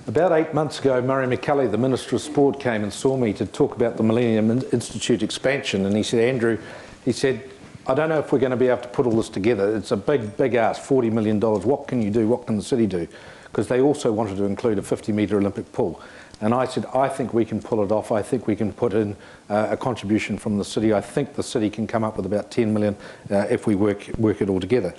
About 8 months ago, Murray McCully, the Minister of Sport, came and saw me to talk about the Millennium Institute expansion, and he said, Andrew, he said, I don't know if we're going to be able to put all this together. It's a big ask, $40 million. What can you do? What can the city do? Because they also wanted to include a 50-metre Olympic pool. And I said, I think we can pull it off. I think we can put in a contribution from the city. I think the city can come up with about 10 million if we work it all together.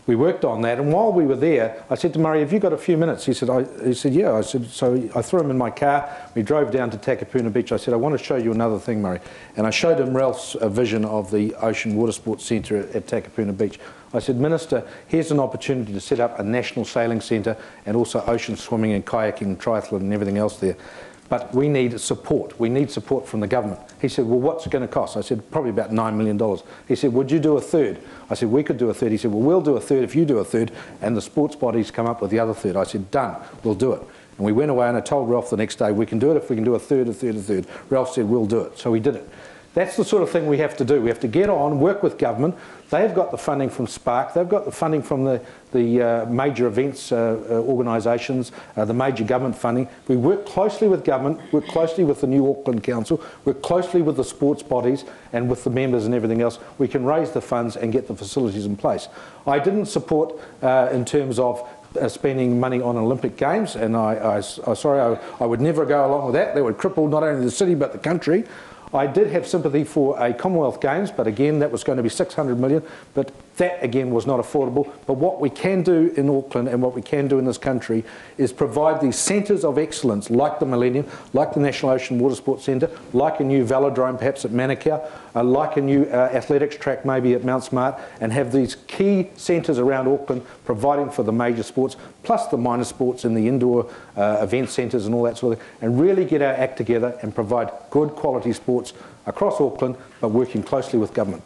We worked on that, and while we were there, I said to Murray, have you got a few minutes? He said, yeah. I said, so I threw him in my car. We drove down to Takapuna Beach. I said, I want to show you another thing, Murray. And I showed him Ralph's vision of the Ocean Water Sports Centre at Takapuna Beach. I said, Minister, here's an opportunity to set up a national sailing centre and also ocean swimming and kayaking and triathlon and everything else there. But we need support. We need support from the government. He said, well, what's it going to cost? I said, probably about $9 million. He said, would you do a third? I said, we could do a third. He said, well, we'll do a third if you do a third, and the sports bodies come up with the other third. I said, done, we'll do it. And we went away, and I told Ralph the next day, we can do it if we can do a third, a third, a third. Ralph said, we'll do it. So we did it. That's the sort of thing we have to do. We have to get on, work with government. They've got the funding from Spark. They've got the funding from the major events organisations, the major government funding. We work closely with government, work closely with the new Auckland Council, work closely with the sports bodies and with the members and everything else. We can raise the funds and get the facilities in place. I didn't support in terms of spending money on Olympic Games, and I would never go along with that. That would cripple not only the city but the country. I did have sympathy for a Commonwealth Games, but again, that was going to be 600 million, but that again was not affordable. But what we can do in Auckland and what we can do in this country is provide these centres of excellence like the Millennium, like the National Ocean Water Sports Centre, like a new velodrome perhaps at Manukau, like a new athletics track maybe at Mount Smart, and have these key centres around Auckland providing for the major sports, plus the minor sports in the indoor event centres and all that sort of thing, and really get our act together and provide good quality sports across Auckland, but working closely with government.